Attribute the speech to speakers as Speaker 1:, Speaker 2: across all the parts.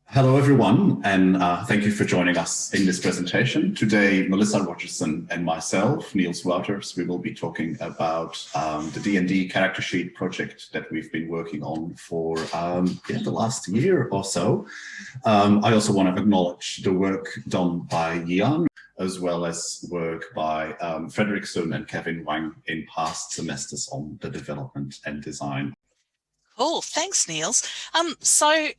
Speaker 1: Hello, everyone, and thank you for joining us in this presentation. Today, Melissa Rogerson and myself, Niels Wouters, we will be talking about the DND Character Sheet project that we've been working on for the last year or so. I also want to acknowledge the work done by Yian, as well as work by Frederick Sun and Kevin Wang in past semesters on the development and design.
Speaker 2: Cool, thanks, Niels. So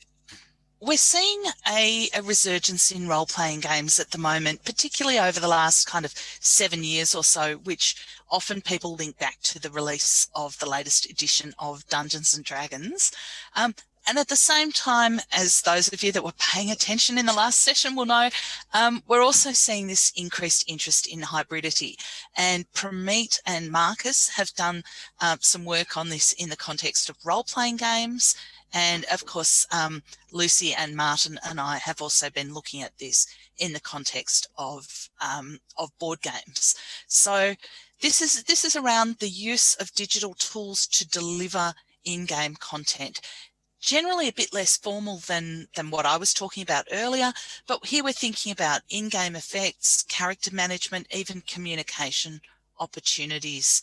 Speaker 2: we're seeing a resurgence in role-playing games at the moment, particularly over the last kind of 7 years or so, which often people link back to the release of the latest edition of Dungeons and Dragons. And at the same time, as those of you that were paying attention in the last session will know, we're also seeing this increased interest in hybridity. And Prameet and Marcus have done some work on this in the context of role-playing games. And of course, Lucy and Martin and I have also been looking at this in the context of board games. So this is around the use of digital tools to deliver in-game content. Generally a bit less formal than what I was talking about earlier, but here we're thinking about in-game effects, character management, even communication opportunities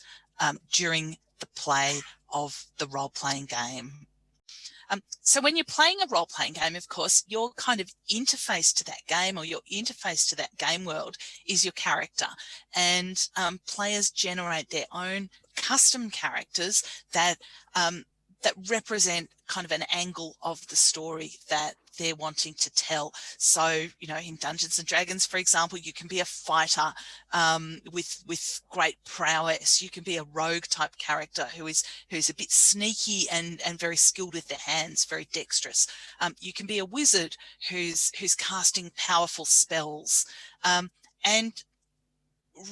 Speaker 2: during the play of the role-playing game. So when you're playing a role-playing game, of course, your kind of interface to that game or your interface to that game world is your character. And players generate their own custom characters that represent kind of an angle of the story that they're wanting to tell. So, you know, in Dungeons and Dragons, for example, you can be a fighter with great prowess. You can be a rogue type character who's a bit sneaky and very skilled with their hands, very dexterous. You can be a wizard who's casting powerful spells. And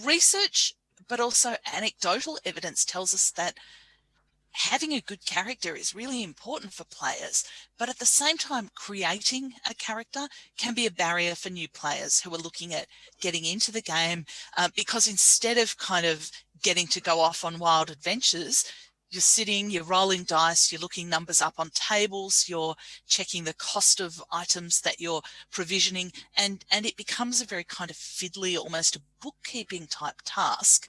Speaker 2: research, but also anecdotal evidence tells us that having a good character is really important for players, but at the same time, creating a character can be a barrier for new players who are looking at getting into the game because instead of kind of getting to go off on wild adventures, you're sitting, you're rolling dice, you're looking numbers up on tables, you're checking the cost of items that you're provisioning, and it becomes a very kind of fiddly, almost a bookkeeping type task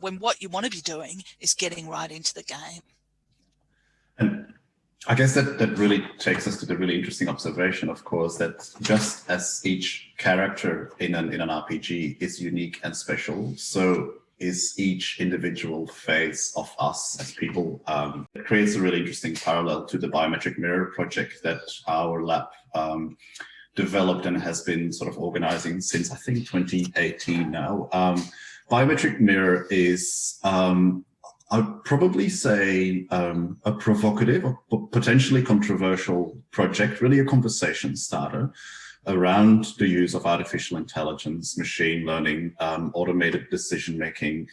Speaker 2: when what you want to be doing is getting right into the game.
Speaker 1: And I guess that really takes us to the really interesting observation, of course, that just as each character in an RPG is unique and special, so is each individual phase of us as people. It creates a really interesting parallel to the Biometric Mirror project that our lab developed and has been sort of organizing since, I think, 2018 now. Biometric Mirror is I'd probably say a provocative or potentially controversial project, really a conversation starter around the use of artificial intelligence, machine learning, automated decision-making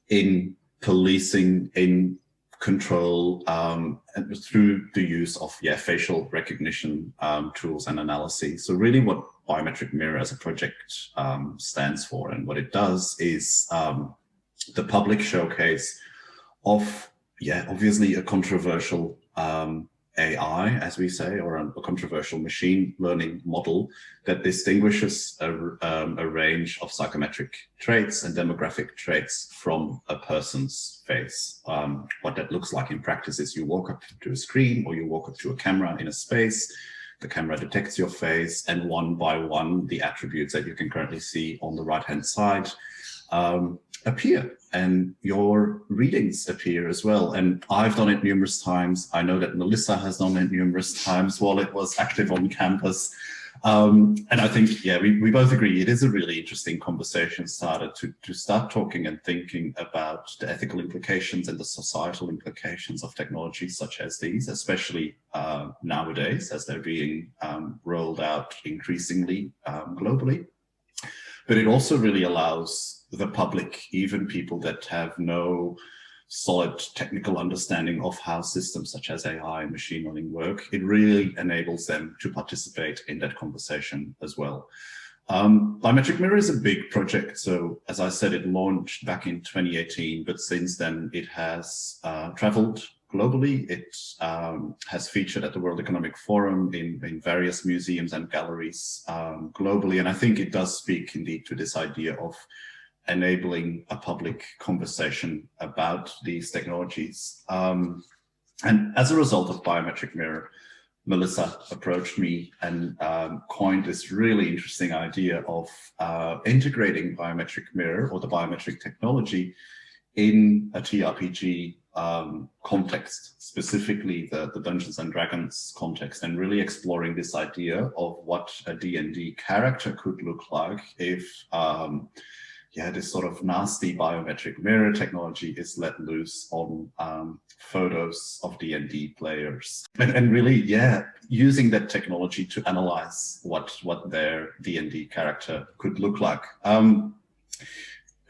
Speaker 1: in policing, in control, and through the use of facial recognition tools and analysis. So really what Biometric Mirror as a project stands for, and what it does is the public showcase of, obviously a controversial AI, as we say, or a controversial machine learning model that distinguishes a range of psychometric traits and demographic traits from a person's face. What that looks like in practice is you walk up to a screen or you walk up to a camera in a space, the camera detects your face, and one by one, the attributes that you can currently see on the right-hand side appear, and your readings appear as well. And I've done it numerous times. I know that Melissa has done it numerous times while it was active on campus. And I think, we both agree it is a really interesting conversation starter to start talking and thinking about the ethical implications and the societal implications of technologies such as these, especially nowadays as they're being rolled out increasingly globally. But it also really allows the public, even people that have no solid technical understanding of how systems such as AI and machine learning work, it really enables them to participate in that conversation as well. Biometric Mirror is a big project. So as I said, it launched back in 2018, but since then it has traveled globally. It has featured at the World Economic Forum in various museums and galleries globally. And I think it does speak indeed to this idea of enabling a public conversation about these technologies. And as a result of Biometric Mirror, Melissa approached me and coined this really interesting idea of integrating Biometric Mirror or the biometric technology in a TRPG context, specifically the Dungeons and Dragons context, and really exploring this idea of what a D&D character could look like if this sort of nasty biometric mirror technology is let loose on photos of D&D players. And really, using that technology to analyze what their D&D character could look like.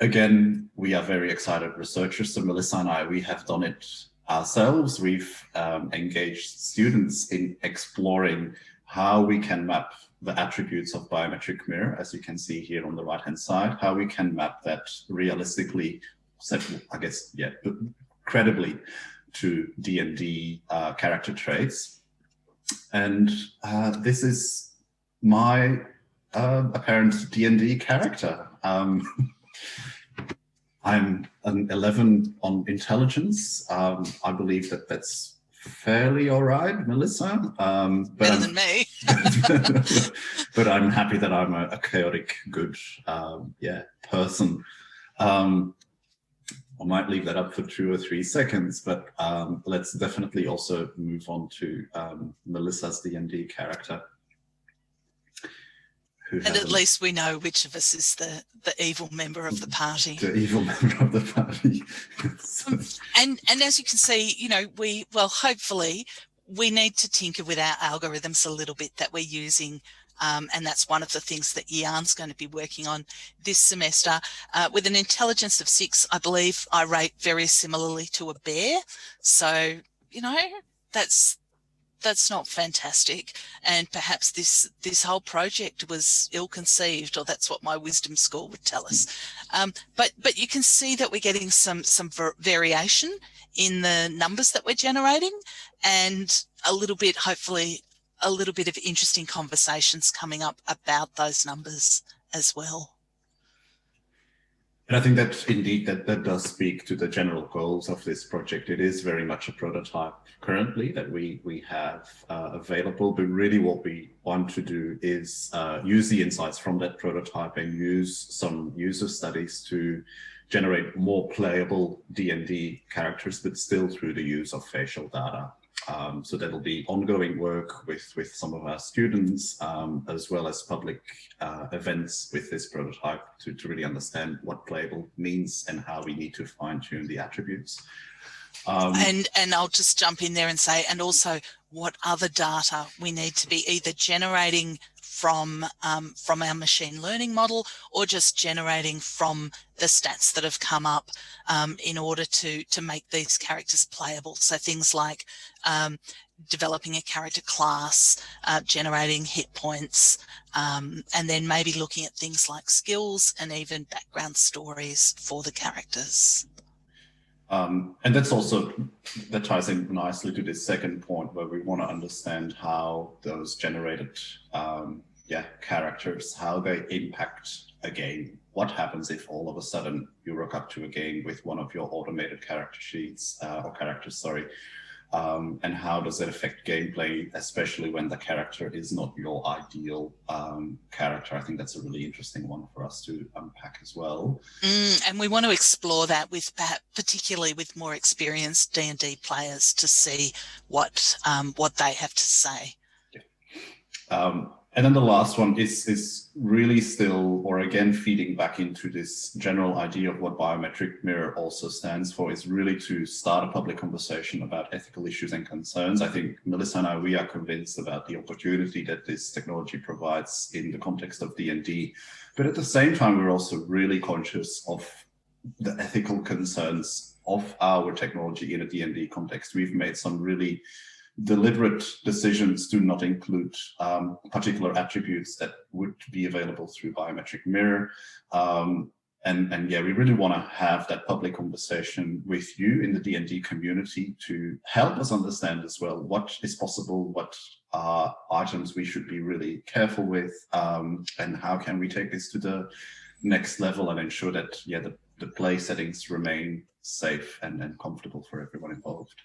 Speaker 1: Again, we are very excited researchers. So Melissa and I, we have done it ourselves. We've engaged students in exploring how we can map the attributes of Biometric Mirror, as you can see here on the right-hand side, how we can map that realistically, credibly to D&D character traits. And this is my apparent D&D character. I'm an 11 on intelligence. I believe that's fairly all right, Melissa.
Speaker 2: Better than me.
Speaker 1: But I'm happy that I'm a chaotic good person. I might leave that up for 2 or 3 seconds, but let's definitely also move on to Melissa's D&D character.
Speaker 2: And at least we know which of us is the evil member of the party.
Speaker 1: The evil member of the party.
Speaker 2: And as you can see, hopefully we need to tinker with our algorithms a little bit that we're using. And that's one of the things that Yian's going to be working on this semester. With an intelligence of 6, I believe I rate very similarly to a bear. So, that's not fantastic, and perhaps this whole project was ill-conceived, or that's what my wisdom score would tell us. But you can see that we're getting some variation in the numbers that we're generating, and hopefully a little bit of interesting conversations coming up about those numbers as well.
Speaker 1: And I think that indeed that does speak to the general goals of this project. It is very much a prototype currently that we have available, but really what we want to do is use the insights from that prototype and use some user studies to generate more playable D&D characters, but still through the use of facial data. So that'll be ongoing work with some of our students, as well as public events with this prototype to really understand what playable means and how we need to fine-tune the attributes.
Speaker 2: And I'll just jump in there and say, and also what other data we need to be either generating from our machine learning model, or just generating from the stats that have come up in order to make these characters playable. So things like developing a character class, generating hit points, and then maybe looking at things like skills and even background stories for the characters.
Speaker 1: And that ties in nicely to this second point, where we want to understand how those generated characters, how they impact a game. What happens if all of a sudden you rock up to a game with one of your automated character sheets or characters, sorry, and how does it affect gameplay, especially when the character is not your ideal character? I think that's a really interesting one for us to unpack as well.
Speaker 2: And we want to explore that with particularly with more experienced D&D players to see what they have to say.
Speaker 1: Yeah. And then the last one is really still, or again, feeding back into this general idea of what Biometric Mirror also stands for, is really to start a public conversation about ethical issues and concerns. I think Melissa and I, we are convinced about the opportunity that this technology provides in the context of D&D. But at the same time, we're also really conscious of the ethical concerns of our technology in a D&D context. We've made some really deliberate decisions to not include particular attributes that would be available through Biometric Mirror. And yeah, we really want to have that public conversation with you in the D&D community to help us understand as well what is possible, what are items we should be really careful with, and how can we take this to the next level and ensure that, yeah, the play settings remain safe and comfortable for everyone involved.